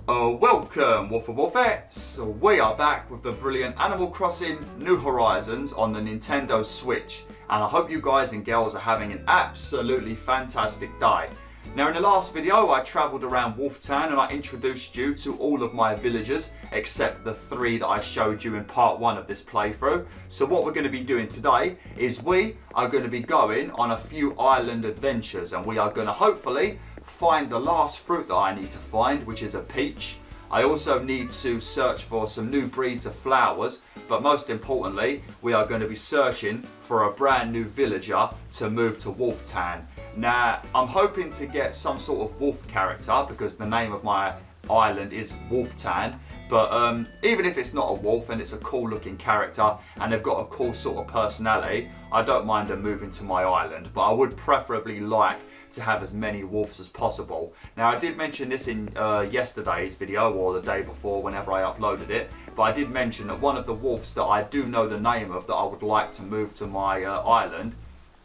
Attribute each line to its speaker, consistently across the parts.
Speaker 1: Welcome, WolfTheWolfettes! We are back with the brilliant Animal Crossing New Horizons on the Nintendo Switch, and I hope you guys and girls are having an absolutely fantastic day. Now, in the last video I travelled around Wolf Town and I introduced you to all of my villagers except the 3 that I showed you in part 1 of this playthrough. So what we're going to be doing today is we are going to be going on a few island adventures, and we are going to hopefully find the last fruit that I need to find, which is a peach. I also need to search for some new breeds of flowers, but most importantly we are going to be searching for a brand new villager to move to Wolf Town. Now, I'm hoping to get some sort of wolf character because the name of my island is Wolf Town, but even if it's not a wolf and it's a cool looking character and they've got a cool sort of personality, I don't mind them moving to my island, but I would preferably like to have as many wolves as possible. Now, I did mention this in yesterday's video or the day before whenever I uploaded it, but I did mention that one of the wolves that I do know the name of that I would like to move to my island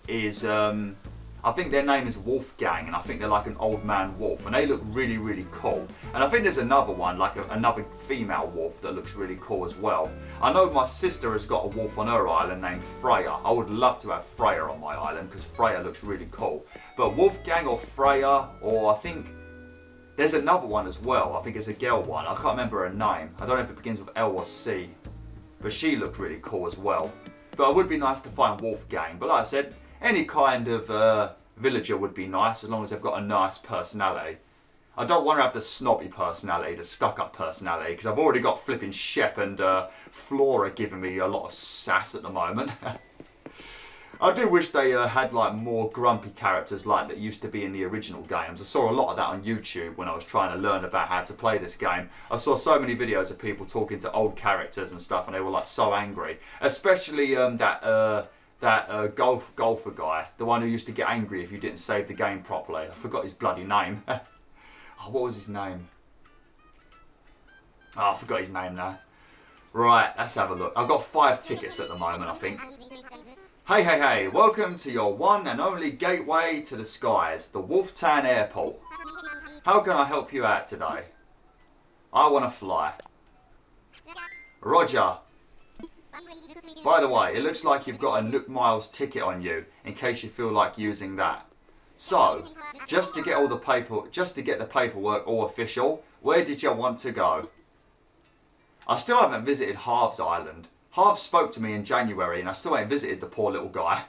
Speaker 1: is I think their name is Wolfgang, and I think they're like an old man wolf, and they look really, really cool. And I think there's another one, like another female wolf that looks really cool as well. I know my sister has got a wolf on her island named Freya. I would love to have Freya on my island because Freya looks really cool. But Wolfgang or Freya, or I think there's another one as well. I think it's a girl one. I can't remember her name. I don't know if it begins with L or C, but she looked really cool as well. But it would be nice to find Wolfgang. But like I said, any kind of villager would be nice as long as they've got a nice personality. I don't want to have the snobby personality, the stuck-up personality, because I've already got flipping Shep and Flora giving me a lot of sass at the moment. I do wish they had like more grumpy characters like that used to be in the original games. I saw a lot of that on YouTube when I was trying to learn about how to play this game. I saw so many videos of people talking to old characters and stuff, and they were like so angry. Especially that golfer guy, the one who used to get angry if you didn't save the game properly. I forgot his bloody name. Oh, what was his name? Oh, I forgot his name now. Right, let's have a look. I've got 5 tickets at the moment, I think. Hey, hey, hey, welcome to your one and only gateway to the skies, the Wolf Town Airport. How can I help you out today? I want to fly. Roger. By the way, it looks like you've got a Nook Miles ticket on you, in case you feel like using that. So, just to get the paperwork all official, where did you want to go? I still haven't visited Halves Island. Halves spoke to me in January and I still ain't visited the poor little guy.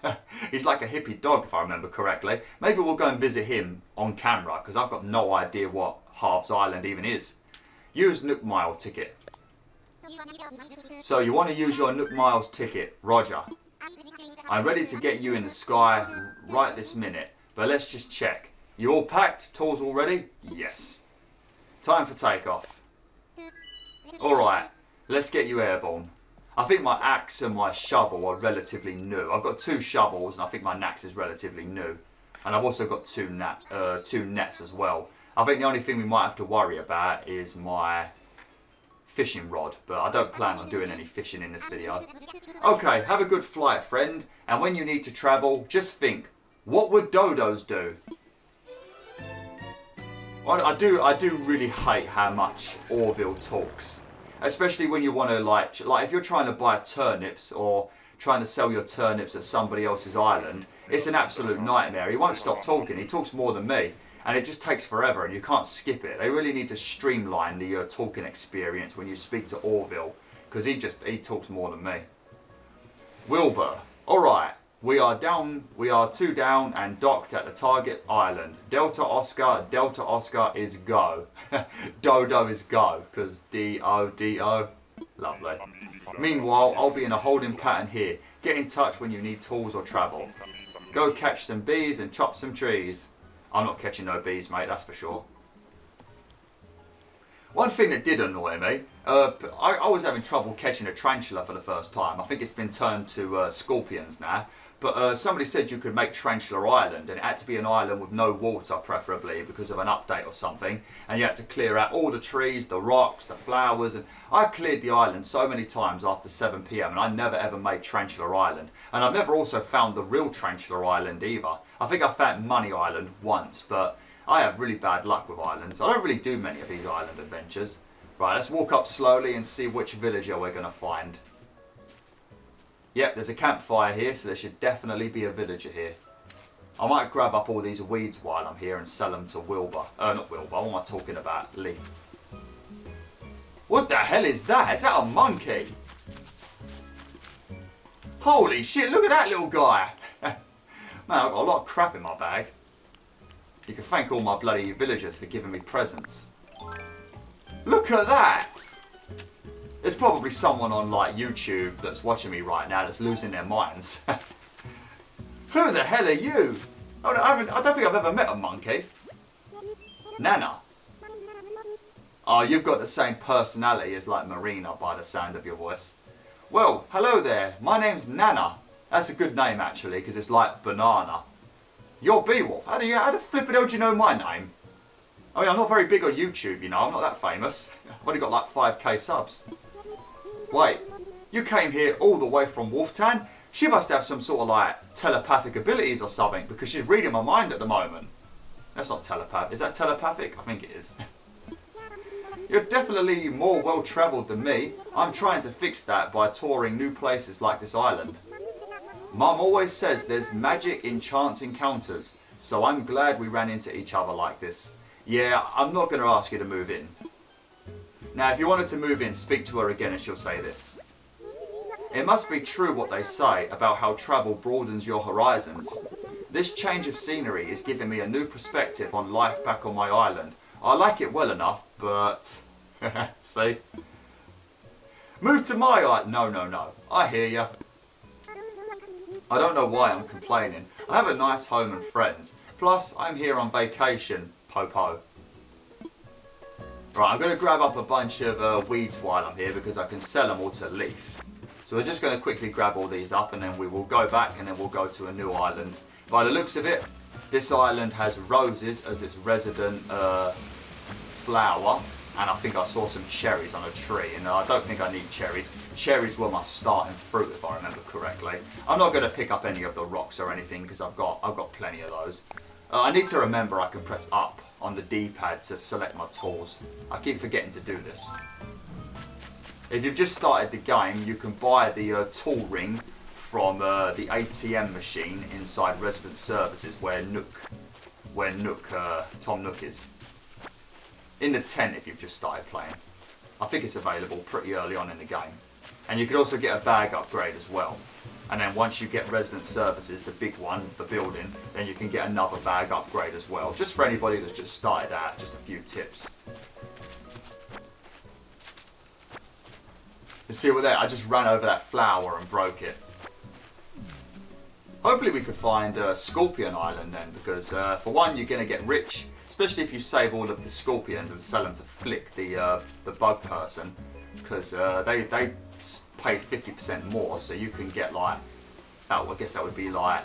Speaker 1: He's like a hippie dog if I remember correctly. Maybe we'll go and visit him on camera because I've got no idea what Halves Island even is. Use Nook Mile ticket. So you want to use your Nook Miles ticket, Roger. I'm ready to get you in the sky right this minute, but let's just check. You all packed? Tools all ready? Yes. Time for takeoff. Alright, let's get you airborne. I think my axe and my shovel are relatively new. I've got 2 shovels and I think my axe is relatively new. And I've also got 2 nets as well. I think the only thing we might have to worry about is my fishing rod, but I don't plan on doing any fishing in this video. Okay, have a good flight, friend. And when you need to travel, just think, what would dodos do? I do really hate how much Orville talks. Especially when you want to like if you're trying to buy turnips or trying to sell your turnips at somebody else's island, it's an absolute nightmare. He won't stop talking. He talks more than me. And it just takes forever and you can't skip it. They really need to streamline the talking experience when you speak to Orville, because he talks more than me. Wilbur. Alright, we are 2 down and docked at the target island. Delta Oscar is go. Dodo is go, because D-O-D-O. Lovely. Meanwhile, I'll be in a holding pattern here. Get in touch when you need tools or travel. Go catch some bees and chop some trees. I'm not catching no bees, mate, that's for sure. One thing that did annoy me, I was having trouble catching a tarantula for the first time. I think it's been turned to scorpions now. But somebody said you could make Tarantula Island, and it had to be an island with no water, preferably, because of an update or something. And you had to clear out all the trees, the rocks, the flowers. And I cleared the island so many times after 7 PM, and I never ever made Tarantula Island. And I've never also found the real Tarantula Island either. I think I found Money Island once, but I have really bad luck with islands. I don't really do many of these island adventures. Right, let's walk up slowly and see which villager we're going to find. Yep, there's a campfire here, so there should definitely be a villager here. I might grab up all these weeds while I'm here and sell them to Wilbur. Not Wilbur, what am I talking about? Lee. What the hell is that? Is that a monkey? Holy shit, look at that little guy. Man, I've got a lot of crap in my bag. You can thank all my bloody villagers for giving me presents. Look at that. There's probably someone on like YouTube that's watching me right now that's losing their minds. Who the hell are you? I don't think I've ever met a monkey. Nana. Oh, you've got the same personality as like Marina by the sound of your voice. Well, hello there. My name's Nana. That's a good name actually, because it's like banana. You're BwolfTheWolf. How the flippin' hell do you know my name? I mean, I'm not very big on YouTube, you know. I'm not that famous. I've only got like 5k subs. Wait, you came here all the way from Wolftown? She must have some sort of like telepathic abilities or something, because she's reading my mind at the moment. That's not telepathic. Is that telepathic? I think it is. You're definitely more well-travelled than me. I'm trying to fix that by touring new places like this island. Mum always says there's magic in chance encounters, so I'm glad we ran into each other like this. Yeah, I'm not going to ask you to move in. Now, if you wanted to move in, speak to her again and she'll say this. It must be true what they say about how travel broadens your horizons. This change of scenery is giving me a new perspective on life back on my island. I like it well enough, but... See? Move to my island. No. I hear ya. I don't know why I'm complaining. I have a nice home and friends. Plus, I'm here on vacation. Popo. Right, I'm going to grab up a bunch of weeds while I'm here because I can sell them all to Leaf. So we're just going to quickly grab all these up and then we will go back and then we'll go to a new island. By the looks of it, this island has roses as its resident flower. And I think I saw some cherries on a tree, and I don't think I need cherries. Cherries were my starting fruit, if I remember correctly. I'm not going to pick up any of the rocks or anything because I've got plenty of those. I need to remember I can press up on the D-pad to select my tools. I keep forgetting to do this. If you've just started the game, you can buy the tool ring from the ATM machine inside Resident Services where Tom Nook is. In the tent if you've just started playing. I think it's available pretty early on in the game. And you can also get a bag upgrade as well. And then once you get Resident Services, the big one, the building, then you can get another bag upgrade as well. Just for anybody that's just started out, just a few tips. You see what there? I just ran over that flower and broke it. Hopefully we could find Scorpion Island then, because for one, you're going to get rich. Especially if you save all of the scorpions and sell them to Flick, the bug person, because they pay 50% more, so you can get like, I guess that would be like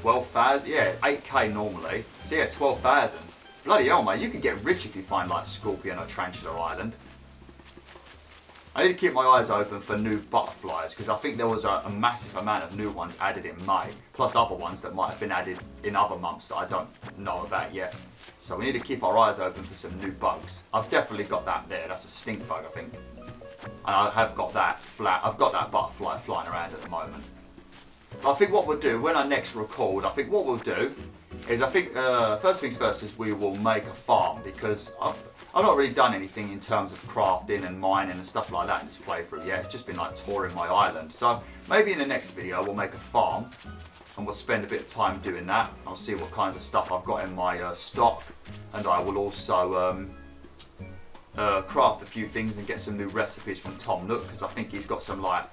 Speaker 1: 12,000, yeah, 8k normally, so yeah, 12,000. Bloody hell, mate, you could get rich if you find like Scorpion or Tarantula Island. I need to keep my eyes open for new butterflies, because I think there was a massive amount of new ones added in May, plus other ones that might have been added in other months that I don't know about yet. So we need to keep our eyes open for some new bugs. I've definitely got that there. That's a stink bug, I think. And I have got that I've got that butterfly flying around at the moment. But I think what we'll do when I next record, I think what we'll do is first things first is we will make a farm, because I've not really done anything in terms of crafting and mining and stuff like that in this playthrough yet. It's just been like touring my island. So maybe in the next video we'll make a farm. And we'll spend a bit of time doing that. I'll see what kinds of stuff I've got in my stock, and I will also craft a few things and get some new recipes from Tom Nook, because I think he's got some like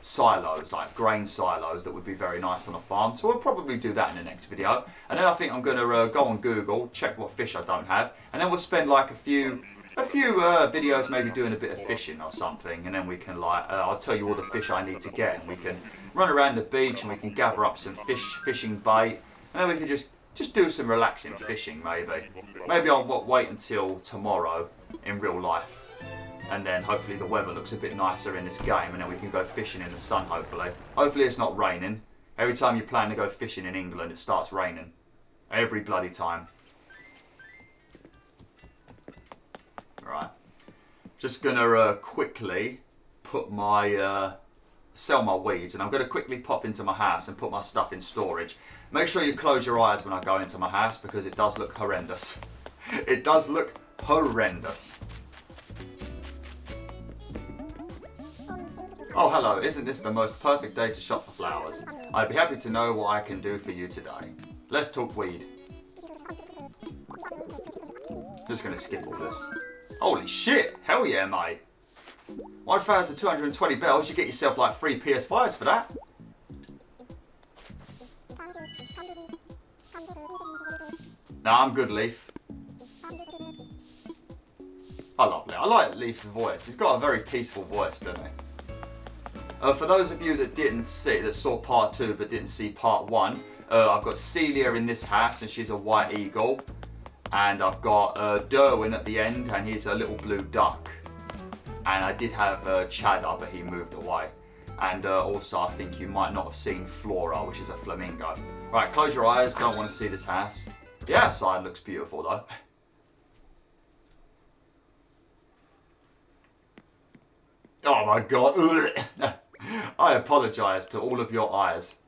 Speaker 1: silos, like grain silos that would be very nice on a farm. So we'll probably do that in the next video. And then I think I'm going to go on Google, check what fish I don't have, and then we'll spend like a few videos maybe doing a bit of fishing or something, and then we can like I'll tell you all the fish I need to get, and we can run around the beach and we can gather up some fishing bait, and then we can just do some relaxing fishing maybe I'll wait until tomorrow in real life, and then hopefully the weather looks a bit nicer in this game, and then we can go fishing in the sun. Hopefully it's not raining. Every time you plan to go fishing in England it starts raining. Every bloody time. Right. Just gonna quickly put my... sell my weeds, and I'm going to quickly pop into my house and put my stuff in storage. Make sure you close your eyes when I go into my house because it does look horrendous. It does look horrendous. Oh hello, isn't this the most perfect day to shop for flowers? I'd be happy to know what I can do for you today. Let's talk weed. Just going to skip all this. Holy shit, hell yeah mate. 1,220 bells, you get yourself like 3 PS5s for that. Nah, I'm good, Leaf. I like Leaf's voice. He's got a very peaceful voice, doesn't he? For those of you that saw part 2 but didn't see part 1, I've got Celia in this house and she's a white eagle. And I've got Derwin at the end and he's a little blue duck. And I did have Cheddar, but he moved away. And also, I think you might not have seen Flora, which is a flamingo. Right, close your eyes. Don't want to see this house. The outside looks beautiful, though. Oh my god. I apologise to all of your eyes.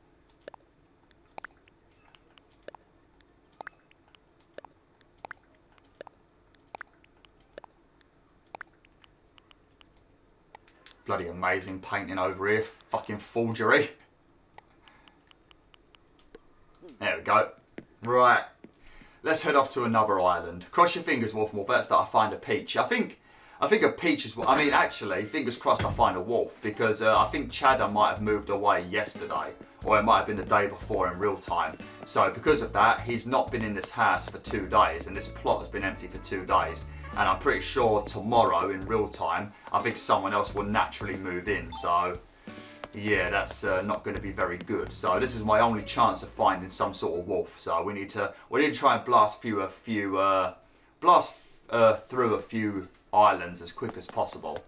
Speaker 1: Bloody amazing painting over here. Fucking forgery. There we go. Right. Let's head off to another island. Cross your fingers, WolfTheWolf. That's that I find a peach. I think a peach is... I mean, actually, fingers crossed I find a wolf. Because I think Cheddar might have moved away yesterday. Or it might have been the day before in real time. So because of that, he's not been in this house for 2 days. And this plot has been empty for 2 days. And I'm pretty sure tomorrow in real time, I think someone else will naturally move in. So, yeah, that's not going to be very good. So this is my only chance of finding some sort of wolf. So we need to try and blast through a few islands as quick as possible.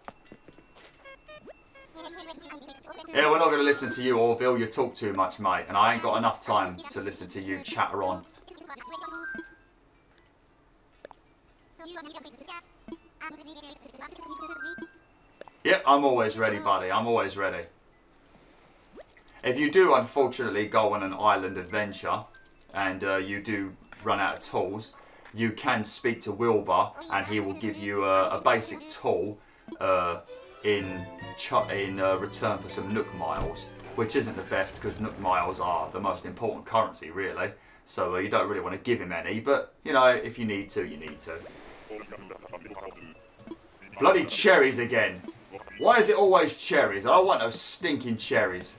Speaker 1: Yeah, we're not going to listen to you, Orville. You talk too much, mate, and I ain't got enough time to listen to you chatter on. Yep, I'm always ready, buddy. I'm always ready. If you do, unfortunately, go on an island adventure and you do run out of tools, you can speak to Wilbur and he will give you a basic tool in return for some Nook miles, which isn't the best because Nook miles are the most important currency, really. So you don't really want to give him any, but, you know, if you need to, you need to. Bloody cherries again. Why is it always cherries? I don't want those stinking cherries.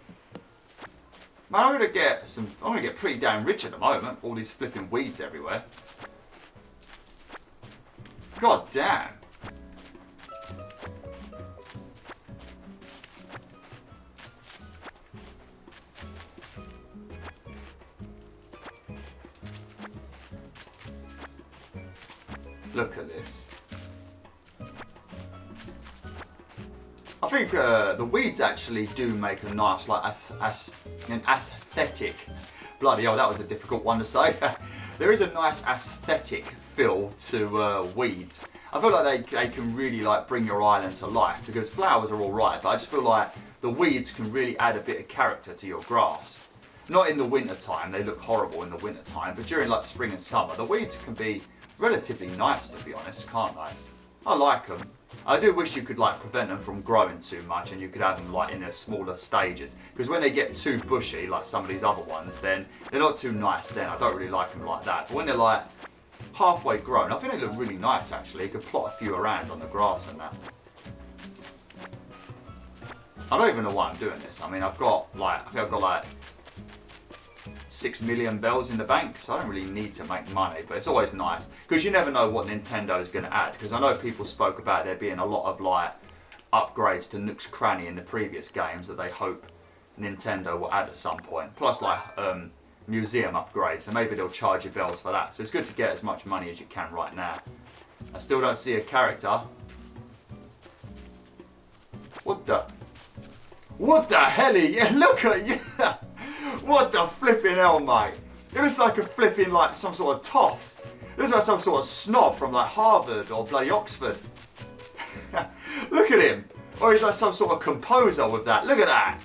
Speaker 1: Man, I'm gonna get pretty damn rich at the moment. All these flipping weeds everywhere. God damn. Look at this. I think the weeds actually do make a nice, like, an aesthetic. Bloody hell, that was a difficult one to say. There is a nice aesthetic feel to weeds. I feel like they can really like bring your island to life because flowers are all right, but I just feel like the weeds can really add a bit of character to your grass. Not in the winter time, they look horrible in the winter time, but during like spring and summer, the weeds can be relatively nice, to be honest, can't they? I like them. I do wish you could like prevent them from growing too much and you could have them like in their smaller stages, because when they get too bushy like some of these other ones, then they're not too nice then. I don't really like them like that, but when they're like halfway grown, I think they look really nice actually. You could plot a few around on the grass and that. I don't even know why I'm doing this. I mean, I think I've got like 6 million bells in the bank, so I don't really need to make money, but it's always nice because you never know what Nintendo is going to add, because I know people spoke about there being a lot of like upgrades to Nook's Cranny in the previous games that they hope Nintendo will add at some point, plus like museum upgrades, so maybe they'll charge you bells for that, so it's good to get as much money as you can right now. I still don't see a character. What the hell are you? Look at you! What the flipping hell, mate? It looks like a flipping, like, some sort of toff. It looks like some sort of snob from, like, Harvard or bloody Oxford. Look at him. Or he's like some sort of composer with that. Look at that.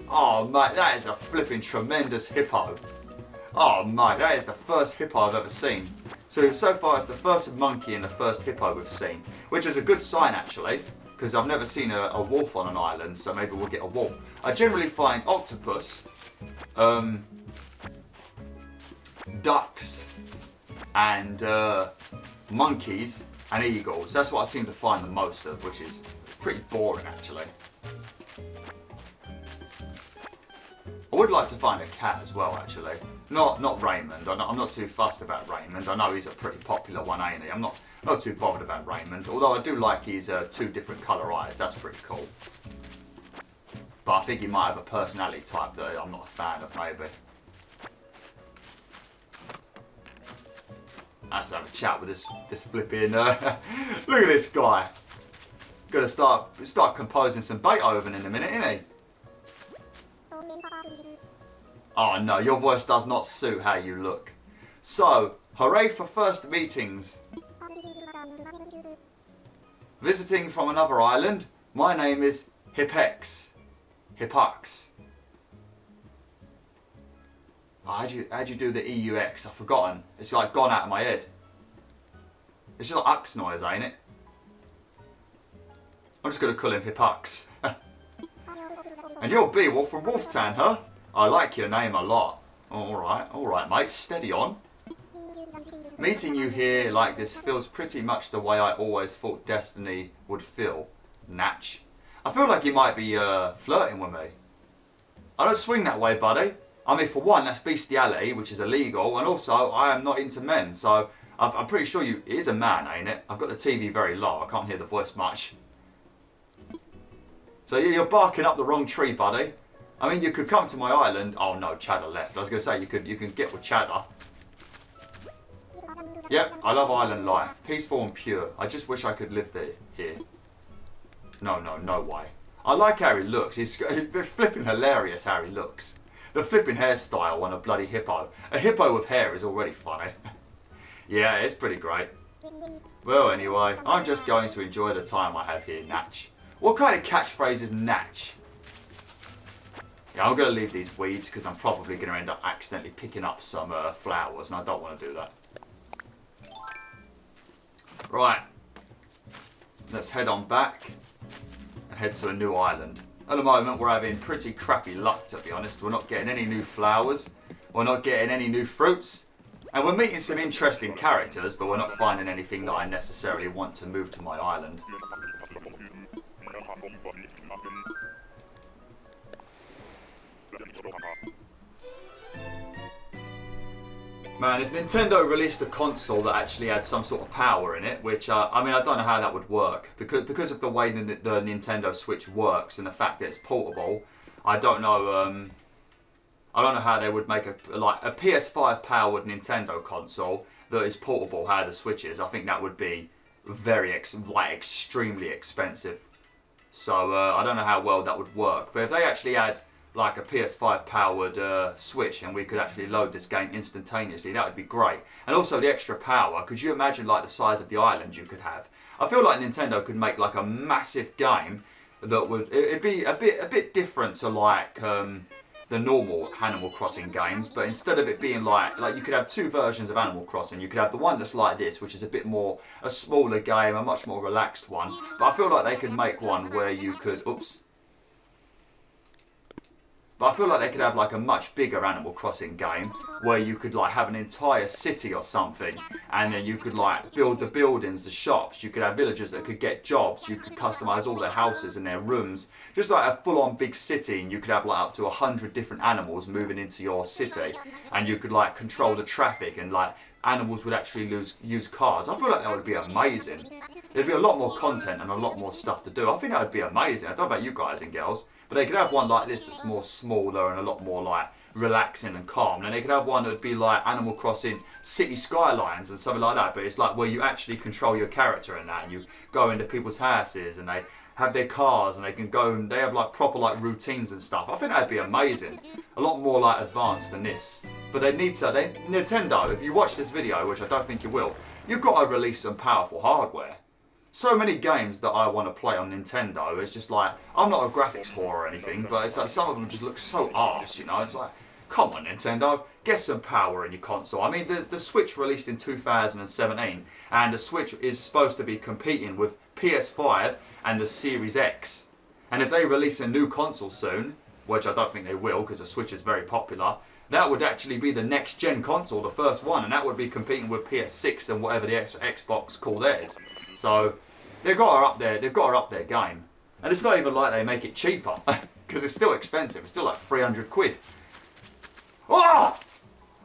Speaker 1: Oh, mate, that is a flipping tremendous hippo. Oh, mate, that is the first hippo I've ever seen. So far, it's the first monkey and the first hippo we've seen, which is a good sign, actually, because I've never seen a wolf on an island, so maybe we'll get a wolf. I generally find octopus, ducks, and monkeys and eagles. That's what I seem to find the most of, which is pretty boring, actually. I would like to find a cat as well, actually. Not Raymond. I'm not too fussed about Raymond. I know he's a pretty popular one, ain't he? I'm not too bothered about Raymond. Although I do like his 2 different colour eyes. That's pretty cool. But I think he might have a personality type that I'm not a fan of, maybe. Let's have a chat with this flipping. Look at this guy. Got to start composing some Beethoven in a minute, isn't he? Oh no, your voice does not suit how you look. So, hooray for first meetings. Visiting from another island, my name is Hippex. Hippux. Oh, how'd you do the EUX? I've forgotten. It's like gone out of my head. It's just like Ux noise, ain't it? I'm just going to call him Hippux. And you're BwolfTheWolf from Wolftown, huh? I like your name a lot. Alright, mate, steady on. Meeting you here like this feels pretty much the way I always thought destiny would feel. Natch. I feel like you might be flirting with me. I don't swing that way, buddy. I mean, for one, that's bestiality, which is illegal, and also, I am not into men, so I'm pretty sure it is a man, ain't it? I've got the TV very low, I can't hear the voice much. So you're barking up the wrong tree, buddy. I mean, you could come to my island. Oh no, Cheddar left. I was going to say, you can get with Cheddar. Yep, I love island life. Peaceful and pure. I just wish I could live here. No way. I like how he looks. He's flipping hilarious how he looks. The flipping hairstyle on a bloody hippo. A hippo with hair is already funny. Yeah, it's pretty great. Well, anyway, I'm just going to enjoy the time I have here, Natch. What kind of catchphrase is Natch? Yeah, I'm going to leave these weeds because I'm probably going to end up accidentally picking up some flowers, and I don't want to do that. Right, let's head on back and head to a new island. At the moment, we're having pretty crappy luck, to be honest. We're not getting any new flowers, we're not getting any new fruits, and we're meeting some interesting characters, but we're not finding anything that I necessarily want to move to my island. Man, if Nintendo released a console that actually had some sort of power in it, which, I mean, I don't know how that would work. Because of the way the Nintendo Switch works and the fact that it's portable, I don't know how they would make a PS5 powered Nintendo console that is portable, how the Switch is. I think that would be very, extremely expensive. So, I don't know how well that would work. But if they actually had like a PS5 powered Switch and we could actually load this game instantaneously, that would be great. And also the extra power, could you imagine like the size of the island you could have? I feel like Nintendo could make like a massive game that would, it'd be a bit different to like the normal Animal Crossing games, but instead of it being like you could have 2 versions of Animal Crossing. You could have the one that's like this, which is a smaller game, a much more relaxed one. But I feel like they could make one where you could, But I feel like they could have like a much bigger Animal Crossing game where you could like have an entire city or something, and then you could like build the buildings, the shops. You could have villagers that could get jobs. You could customize all their houses and their rooms, just like a full-on big city. And you could have like up to 100 different animals moving into your city, and you could like control the traffic, and like animals would actually use cars. I feel like that would be amazing. There'd be a lot more content and a lot more stuff to do. I think that would be amazing. I don't know about you guys and girls, but they could have one like this that's more smaller and a lot more like relaxing and calm. And they could have one that would be like Animal Crossing City Skylines and something like that. But it's like where you actually control your character in that, and you go into people's houses and they have their cars and they can go and they have like proper like routines and stuff. I think that'd be amazing. A lot more like advanced than this. But they need to, Nintendo, if you watch this video, which I don't think you will, you've got to release some powerful hardware. So many games that I want to play on Nintendo, it's just like, I'm not a graphics whore or anything, but it's like some of them just look so arse, you know. It's like, come on Nintendo, get some power in your console. I mean, the Switch released in 2017, and the Switch is supposed to be competing with PS5 and the Series X. And if they release a new console soon, which I don't think they will because the Switch is very popular, that would actually be the next gen console, the first one, and that would be competing with PS6 and whatever the Xbox call theirs. So they've got to up their game. And it's not even like they make it cheaper, because it's still expensive. It's still like 300 quid. Oh!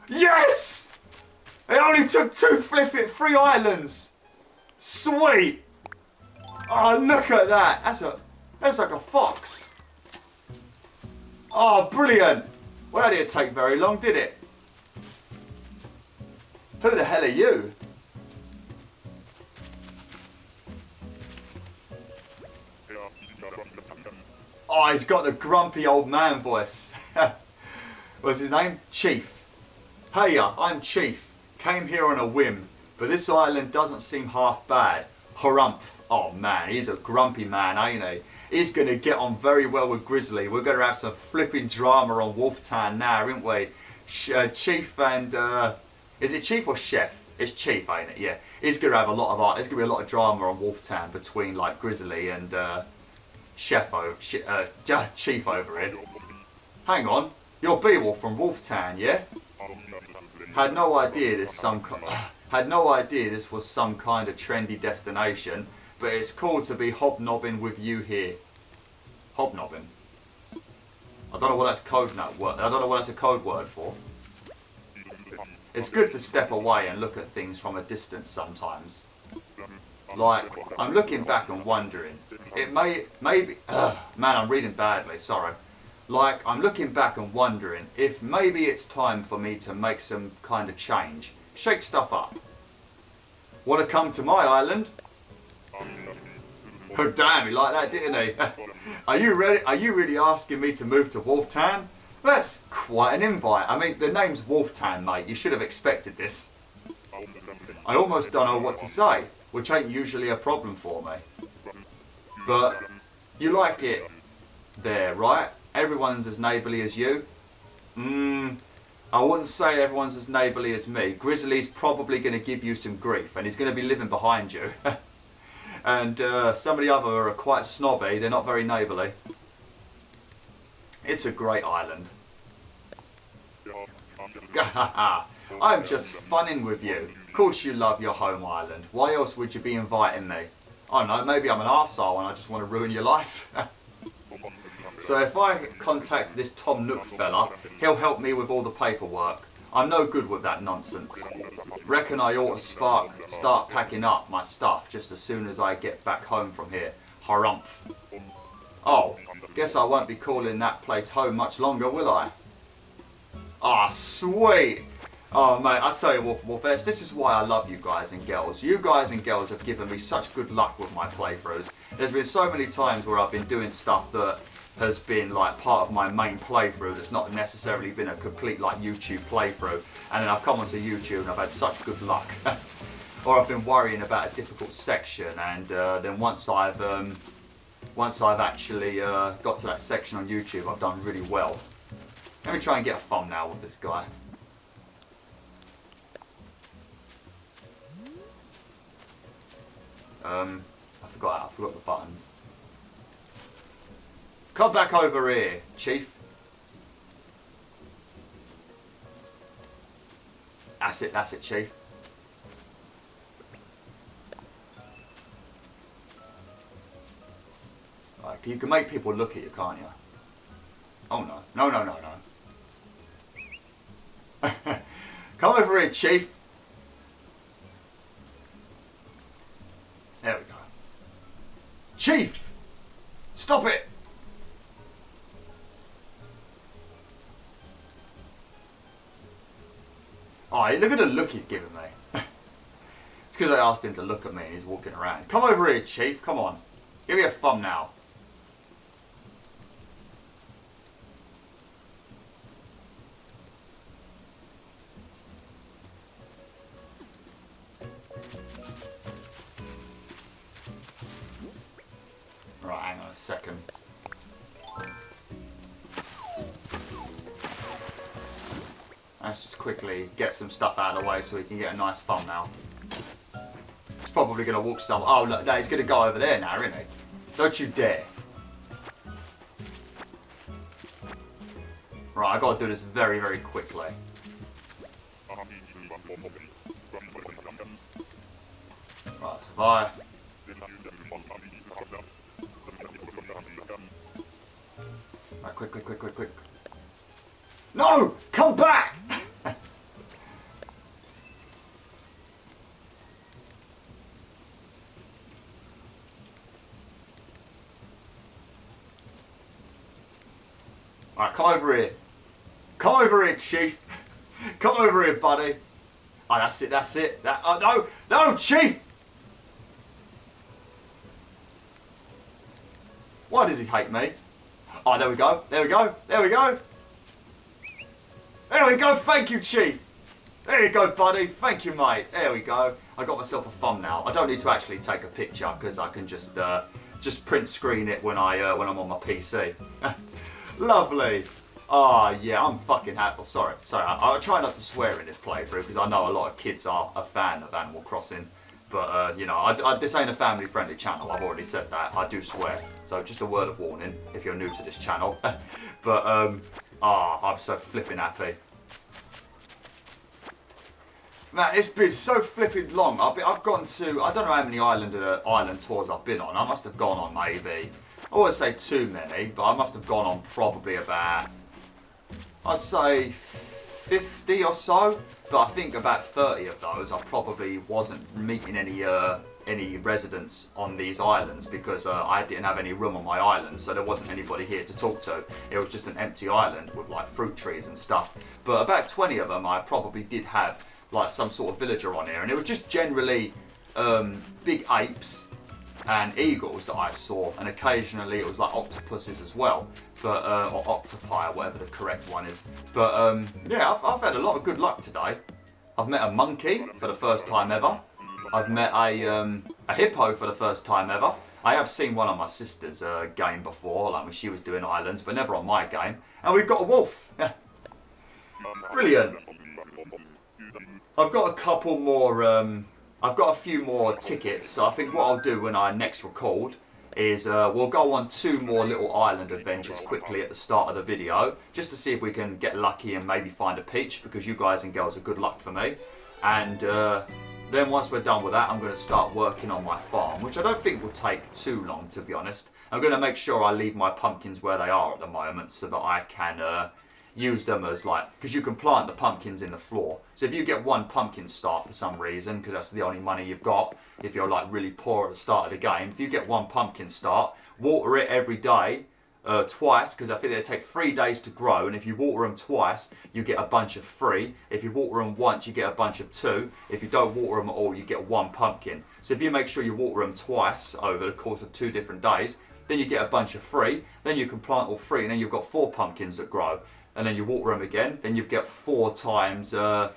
Speaker 1: Yes! It only took 3 islands. Sweet! Oh, look at that. That's like a fox. Oh, brilliant. Well, that didn't take very long, did it? Who the hell are you? Oh, he's got the grumpy old man voice. What's his name? Chief. Heya, I'm Chief. Came here on a whim, but this island doesn't seem half bad. Harumph. Oh man, he's a grumpy man, ain't he? He's going to get on very well with Grizzly. We're going to have some flipping drama on Wolf Town now, aren't we? Chief and... is it Chief or Chef? It's Chief, ain't it? Yeah. He's going to have a lot of art. There's going to be a lot of drama on Wolf Town between like Grizzly and Chief over here. Hang on. You're Beowulf from Wolf Town, yeah? Had no idea this was some kind of trendy destination, but it's cool to be hobnobbing with you here. Hobnobbing? I don't know what that's I don't know what that's a code word for. It's good to step away and look at things from a distance sometimes. Like, I'm looking back and wondering, man, I'm reading badly, sorry. Like, I'm looking back and wondering if maybe it's time for me to make some kind of change. Shake stuff up. Want to come to my island? Oh damn, he liked that, didn't he? Are you ready? Are you really asking me to move to Wolf Town? That's quite an invite. I mean, the name's Wolf Town, mate. You should have expected this. I almost don't know what to say, which ain't usually a problem for me. But you like it there, right? Everyone's as neighbourly as you? I wouldn't say everyone's as neighbourly as me. Grizzly's probably going to give you some grief, and he's going to be living behind you. And some of the other are quite snobby. They're not very neighbourly. It's a great island. I'm just funning with you. Of course you love your home island. Why else would you be inviting me? I don't know, maybe I'm an arsehole and I just want to ruin your life. So if I contact this Tom Nook fella, he'll help me with all the paperwork. I'm no good with that nonsense. Reckon I ought to start packing up my stuff just as soon as I get back home from here. Harumph. Oh, guess I won't be calling that place home much longer, will I? Ah, sweet. Oh mate, I tell you Wolf, this is why I love you guys and girls. You guys and girls have given me such good luck with my playthroughs. There's been so many times where I've been doing stuff that has been like part of my main playthrough that's not necessarily been a complete like YouTube playthrough, and then I've come onto YouTube and I've had such good luck. Or I've been worrying about a difficult section, and then once I've actually got to that section on YouTube, I've done really well. Let me try and get a thumbnail with this guy. I forgot the buttons. Come back over here, Chief. That's it, Chief. Right, you can make people look at you, can't you? Oh no. No. Come over here, Chief. There we go. Chief! Stop it! Oh, look at the look he's giving me. It's because I asked him to look at me and he's walking around. Come over here, Chief. Come on. Give me a thumbnail. Right, hang on a second. Let's just quickly get some stuff out of the way so we can get a nice thumbnail. He's probably going to walk some. Oh, look, no, he's going to go over there now, isn't he? Don't you dare. Right, I've got to do this very, very quickly. Right, survive. Right, quick. No! Come back! Alright, come over here. Come over here, Chief. Come over here, buddy. Oh, that's it. Oh, no, Chief! Why does he hate me? Oh, there we go. There we go. Thank you, Chief. There you go, buddy. Thank you, mate. There we go. I got myself a thumbnail. I don't need to actually take a picture because I can just print screen it when I'm on my PC. Lovely. Oh, yeah, I'm fucking happy. Oh, sorry. I try not to swear in this playthrough because I know a lot of kids are a fan of Animal Crossing. But, you know, this ain't a family-friendly channel. I've already said that. I do swear. So just a word of warning if you're new to this channel. But, I'm so flipping happy. Man, it's been so flipping long. I've gone to, I don't know how many island tours I've been on. I must have gone on maybe, I wouldn't say too many, but I must have gone on probably about, I'd say 50 or so. But I think about 30 of those I probably wasn't meeting any residents on these islands because I didn't have any room on my island, so there wasn't anybody here to talk to. It was just an empty island with like fruit trees and stuff. But about 20 of them I probably did have like some sort of villager on here, and it was just generally big apes and eagles that I saw, and occasionally it was like octopuses as well, but or octopi, or whatever the correct one is. But yeah, I've had a lot of good luck today. I've met a monkey for the first time ever. I've met a hippo for the first time ever. I have seen one on my sister's game before, like when she was doing islands, but never on my game. And we've got a wolf. Brilliant. I've got a couple more, I've got a few more tickets, so I think what I'll do when I next record is we'll go on 2 more little island adventures quickly at the start of the video, just to see if we can get lucky and maybe find a peach, because you guys and girls are good luck for me. And then once we're done with that, I'm going to start working on my farm, which I don't think will take too long, to be honest. I'm going to make sure I leave my pumpkins where they are at the moment so that I can use them as like, because you can plant the pumpkins in the floor. So if you get 1 pumpkin start for some reason, because that's the only money you've got, if you're like really poor at the start of the game, if you get 1 pumpkin start, water it every day, twice, because I think they take 3 days to grow, and if you water them twice, you get a bunch of 3. If you water them once, you get a bunch of 2. If you don't water them at all, you get 1 pumpkin. So if you make sure you water them twice over the course of 2 different days, then you get a bunch of 3, then you can plant all 3, and then you've got 4 pumpkins that grow. And then you water them again, then you've got 4 times 4,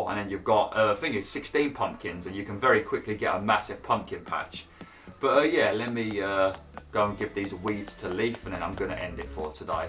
Speaker 1: and then you've got, I think it's 16 pumpkins, and you can very quickly get a massive pumpkin patch. But yeah, let me go and give these weeds to leaf, and then I'm going to end it for today.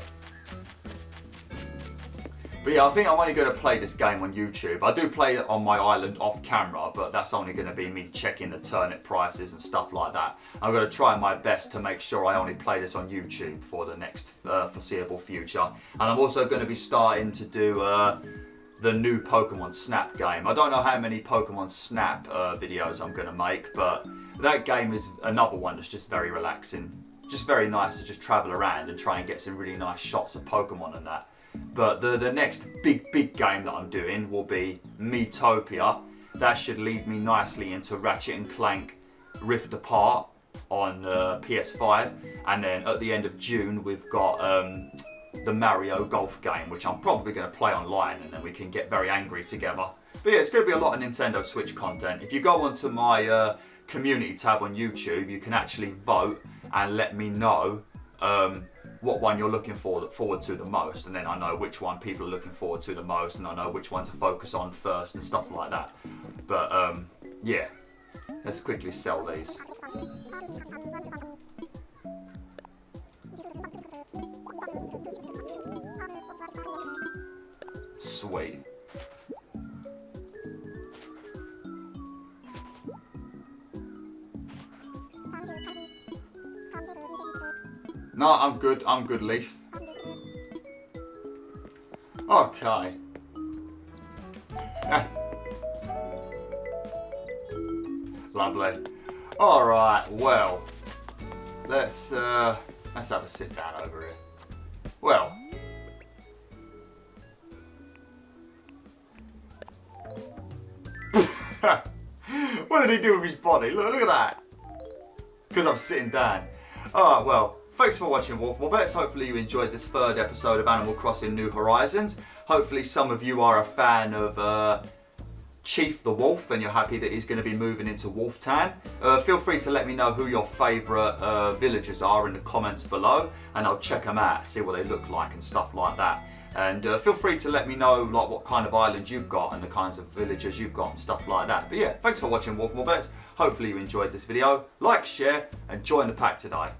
Speaker 1: But yeah, I think I'm only going to play this game on YouTube. I do play it on my island off camera, but that's only going to be me checking the turnip prices and stuff like that. I'm going to try my best to make sure I only play this on YouTube for the next foreseeable future. And I'm also going to be starting to do the new Pokemon Snap game. I don't know how many Pokemon Snap videos I'm going to make, but that game is another one that's just very relaxing. Just very nice to just travel around and try and get some really nice shots of Pokemon and that. But the next big game that I'm doing will be Utopia. That should lead me nicely into Ratchet and Clank Rift Apart on PS5. And then at the end of June we've got the Mario Golf game, which I'm probably going to play online, and then we can get very angry together. But yeah, it's going to be a lot of Nintendo Switch content. If you go onto my community tab on YouTube, you can actually vote and let me know what one you're looking forward to the most, and then I know which one people are looking forward to the most, and I know which one to focus on first and stuff like that. But yeah, let's quickly sell these. Sweet. No, I'm good, Leaf. Okay. Lovely. Alright, well, let's have a sit down over here. Well, what did he do with his body? Look at that. Because I'm sitting down. Alright, well, thanks for watching, WolfTheWolf. Hopefully you enjoyed this third episode of Animal Crossing New Horizons. Hopefully some of you are a fan of Chief the Wolf and you're happy that he's going to be moving into Wolf Town. Feel free to let me know who your favourite villagers are in the comments below, and I'll check them out, see what they look like and stuff like that. And feel free to let me know like what kind of island you've got and the kinds of villagers you've got and stuff like that. But yeah, thanks for watching, WolfTheWolf. Hopefully you enjoyed this video. Like, share and join the pack today.